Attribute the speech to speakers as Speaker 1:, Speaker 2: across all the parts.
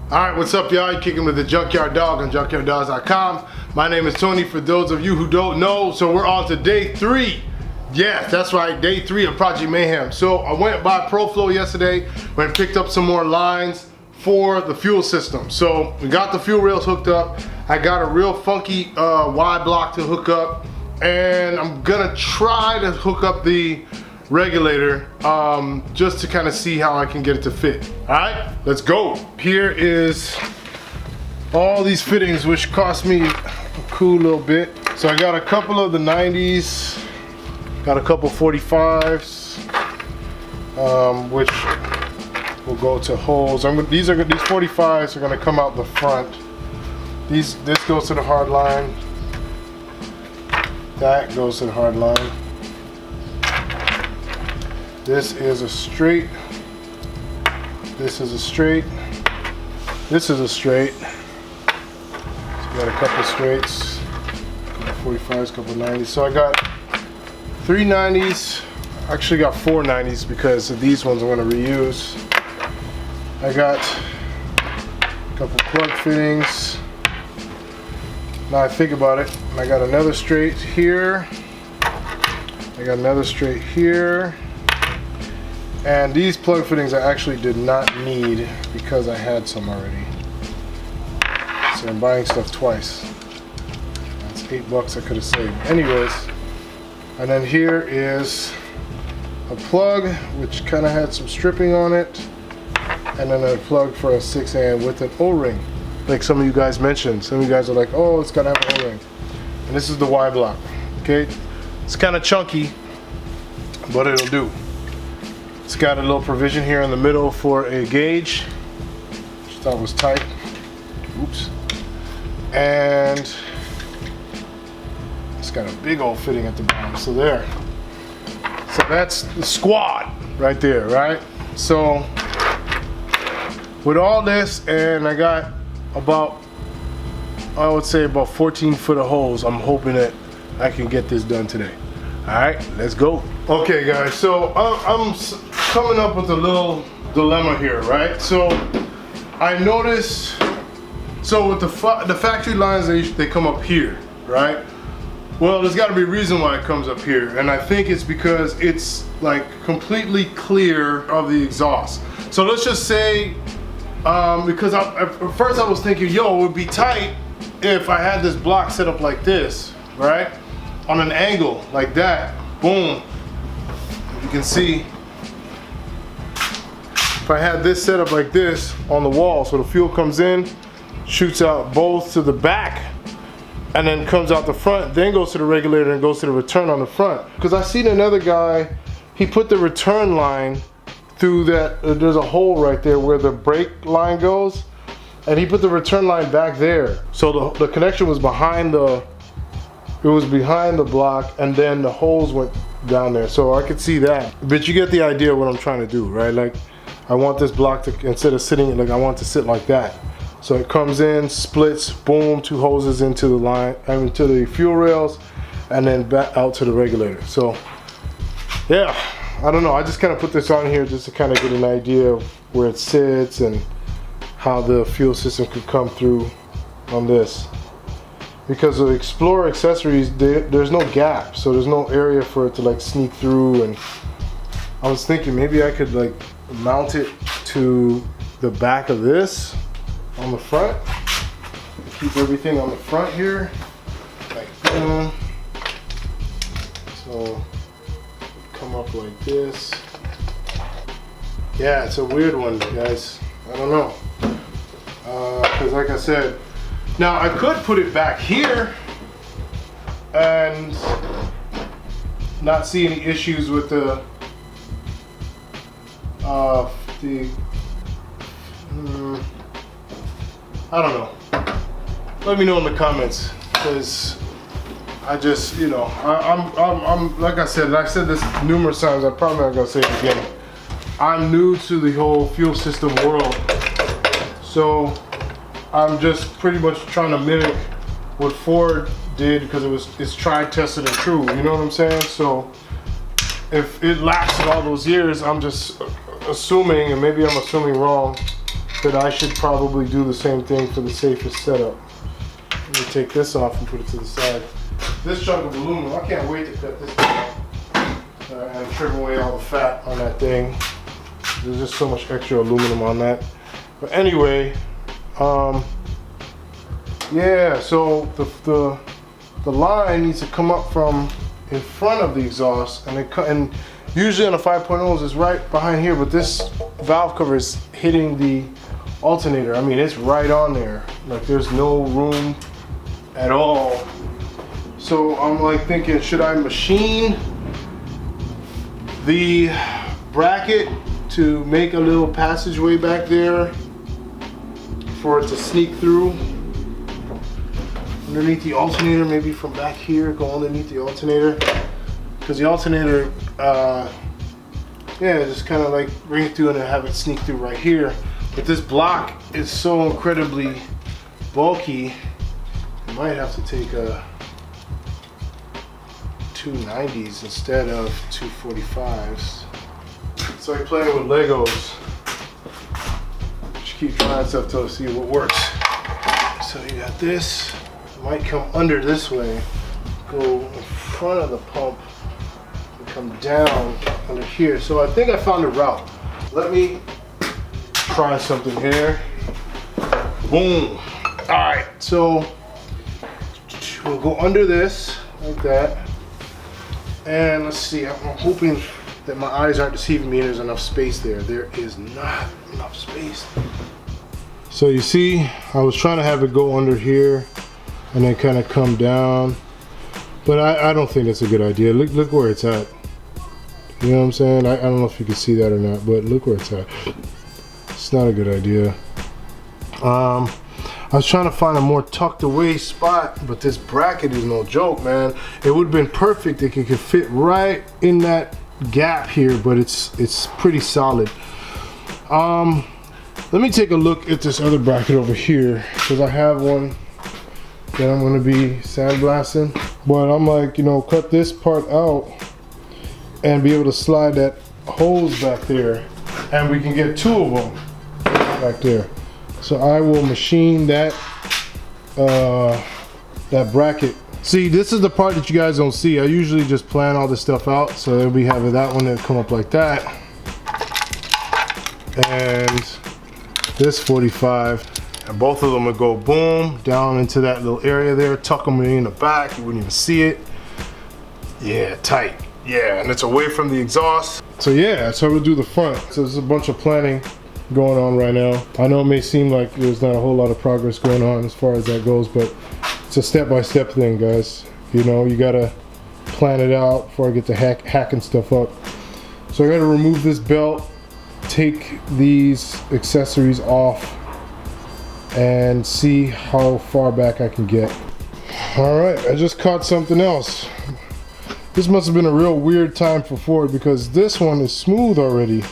Speaker 1: Alright, what's up y'all? You're kicking with the Junkyard Dog on junkyarddogs.com. My name is Tony, for those of you who don't know. So we're on to day 3. Yes, that's right, day 3 of Project Mayhem. So I went by ProFlow yesterday, went and picked up some more lines for the fuel system. So we got the fuel rails hooked up. I got a real funky Y block to hook up, and I'm gonna try to hook up the regulator just to kind of see how I can get it to fit. All right, let's go. Here is all these fittings, which cost me a cool little bit. So I got a couple of the 90s, got a couple 45s, which will go to holes. These 45s are gonna come out the front. This goes to the hard line. That goes to the hard line. This is a straight. This is a straight. This is a straight. So got a couple straights, a couple 45s, a couple 90s. So I got 3 90s. Actually got 4 90s because of these ones I'm going to reuse. I got a couple plug fittings. Now I think about it, I got another straight here. I got another straight here. And these plug fittings I actually did not need because I had some already. So I'm buying stuff twice. That's $8 I could have saved. Anyways, and then here is a plug which kind of had some stripping on it, and then a plug for a 6 with an O-ring. Like some of you guys mentioned. Some of you guys are like, oh, it's gotta have an O-ring. And this is the Y block. Okay, it's kind of chunky, but it'll do. It's got a little provision here in the middle for a gauge, which I thought was tight. Oops. And it's got a big old fitting at the bottom. So there. So that's the squad right there, right? So with all this, and I got about, I would say about 14 foot of holes, I'm hoping that I can get this done today. All right, let's go. Okay guys, so I'm coming up with a little dilemma here, right? So I noticed, so with the factory lines, they come up here, right? Well, there's got to be a reason why it comes up here, and I think it's because it's like completely clear of the exhaust. So let's just say, because at first I was thinking, yo, it would be tight if I had this block set up like this, right? On an angle like that, boom. You can see, if I had this set up like this on the wall, so the fuel comes in, shoots out both to the back, and then comes out the front, then goes to the regulator and goes to the return on the front. Because I seen another guy, he put the return line through that, there's a hole right there where the brake line goes, and he put the return line back there. So the connection was behind the, it was behind the block, and then the holes went down there. So I could see that. But you get the idea of what I'm trying to do, right? Like, I want this block to, instead of sitting, like I want it to sit like that. So it comes in, splits, boom, 2 hoses into the line, into the fuel rails, and then back out to the regulator. So yeah, I don't know, I just kind of put this on here just to kind of get an idea of where it sits and how the fuel system could come through on this. Because of Explorer accessories, there's no gap, so there's no area for it to like sneak through. And I was thinking maybe I could like mount it to the back of this on the front, keep everything on the front here, like boom. So come up like this. Yeah, it's a weird one, guys. I don't know, because like I said, now I could put it back here and not see any issues with the I don't know. Let me know in the comments, because I just, you know, I'm like I said, and I've said this numerous times, I'm probably not gonna say it again. I'm new to the whole fuel system world, so I'm just pretty much trying to mimic what Ford did, because it's tried, tested, and true. You know what I'm saying? So if it lasted all those years, I'm just assuming, and maybe I'm assuming wrong, that I should probably do the same thing for the safest setup. Let me take this off and put it to the side. This chunk of aluminum, I can't wait to cut this down and trim away all the fat on that thing. There's just so much extra aluminum on that. But anyway, yeah, so the line needs to come up from in front of the exhaust, and usually on the 5.0s it's right behind here, but this valve cover is hitting the alternator. I mean, it's right on there. Like, there's no room at all. So I'm like thinking, should I machine the bracket to make a little passageway back there for it to sneak through underneath the alternator, maybe from back here, go underneath the alternator, because the alternator, yeah, just kind of like bring it through and have it sneak through right here. But this block is so incredibly bulky, I might have to take a 290s instead of 245s. It's like playing with Legos. Just keep trying stuff till I see what works. So you got this. It might come under this way, go in front of the pump, and come down under here. So I think I found a route. Let me try something here. Boom. All right, so we'll go under this like that. And let's see, I'm hoping that my eyes aren't deceiving me and there's enough space there. There is not enough space. So you see, I was trying to have it go under here and then kind of come down, but I don't think that's a good idea. Look where it's at. You know what I'm saying? I don't know if you can see that or not, but look where it's at. It's not a good idea. I was trying to find a more tucked away spot, but this bracket is no joke, man. It would have been perfect if it could fit right in that gap here, but it's pretty solid. Let me take a look at this other bracket over here, because I have one that I'm going to be sandblasting. But I'm like, you know, cut this part out and be able to slide that hose back there, and we can get two of them back there. So I will machine that that bracket. See, this is the part that you guys don't see. I usually just plan all this stuff out, so then we have that one that come up like that, and this 45, and both of them would go boom down into that little area there, tuck them in the back, you wouldn't even see it. Yeah, tight. Yeah, and it's away from the exhaust. So yeah, so we'll do the front. So there's a bunch of planning going on right now. I know it may seem like there's not a whole lot of progress going on as far as that goes, but it's a step-by-step thing, guys. You know, you gotta plan it out before I get to hacking stuff up. So I gotta remove this belt, take these accessories off, and see how far back I can get. All right, I just caught something else. This must have been a real weird time for Ford, because this one is smooth already.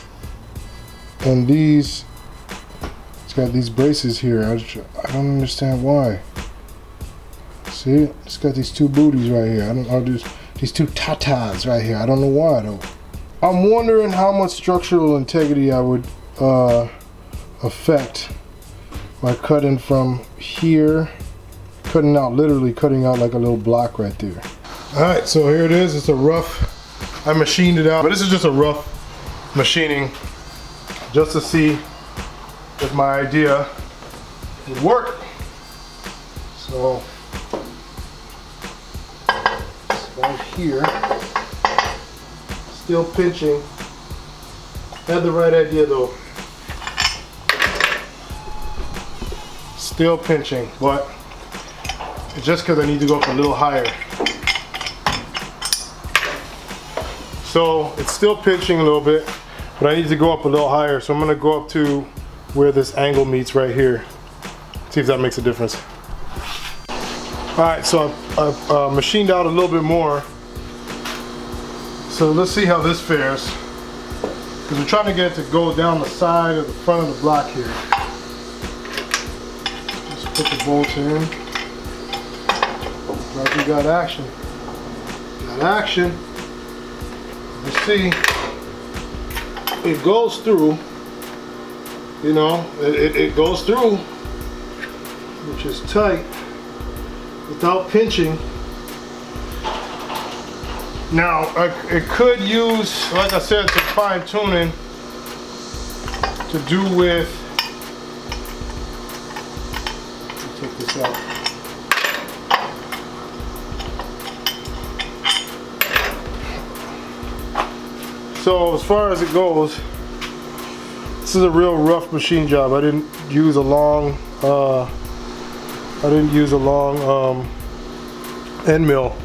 Speaker 1: And these, it's got these braces here. I don't understand why. See, it's got these two booties right here. These two tatas right here. I don't know why though. I'm wondering how much structural integrity I would affect by cutting from here, literally cutting out like a little block right there. All right, so here it is. It's a rough, I machined it out, but this is just a rough machining, just to see if my idea would work. So right here, still pinching. Had the right idea though. Still pinching, but it's just because I need to go up a little higher. So it's still pinching a little bit, but I need to go up a little higher. So I'm gonna go up to where this angle meets right here. See if that makes a difference. All right, so I've machined out a little bit more. So let's see how this fares. Because we're trying to get it to go down the side of the front of the block here. Just put the bolts in. Like we got action. Got action. You see, it goes through, you know, it goes through, which is tight, without pinching. Now, it could use, like I said, some fine tuning to do with, let's take this out. So as far as it goes, this is a real rough machine job. I didn't use a long, end mill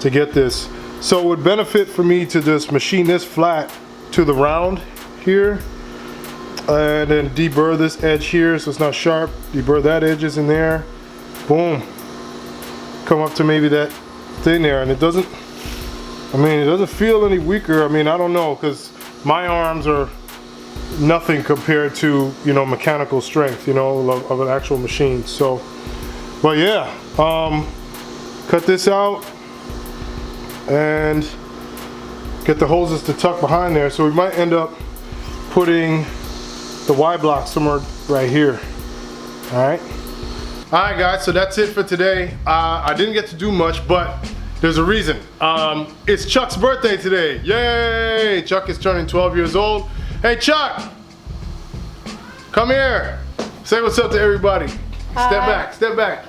Speaker 1: to get this. So it would benefit for me to just machine this flat to the round here, and then deburr this edge here so it's not sharp. Deburr that edges in there. Boom. Come up to maybe that thing there, and it doesn't. I mean, it doesn't feel any weaker. I mean, I don't know, because my arms are nothing compared to, you know, mechanical strength, you know, of an actual machine. So, but yeah, cut this out and get the hoses to tuck behind there. So we might end up putting the Y block somewhere right here. All right. All right, guys. So that's it for today. I didn't get to do much, but there's a reason. It's Chuck's birthday today. Yay! Chuck is turning 12 years old. Hey, Chuck! Come here. Say what's up to everybody. Step back, step back.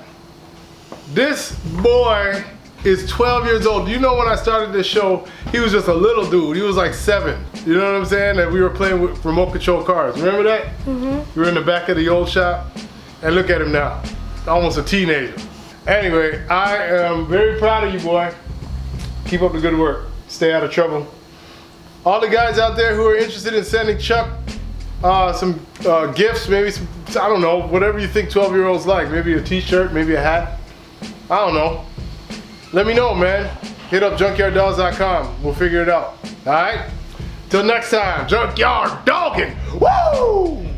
Speaker 1: This boy is 12 years old. You know, when I started this show, he was just a little dude. He was like 7. You know what I'm saying? And we were playing with remote control cars. Remember that? Mm-hmm. We were in the back of the old shop. And look at him now. Almost a teenager. Anyway, I am very proud of you, boy. Keep up the good work. Stay out of trouble. All the guys out there who are interested in sending Chuck some gifts, maybe some, I don't know, whatever you think 12-year-olds like. Maybe a t-shirt, maybe a hat. I don't know. Let me know, man. Hit up junkyarddogs.com. We'll figure it out. All right? Till next time, Junkyard Doggin. Woo!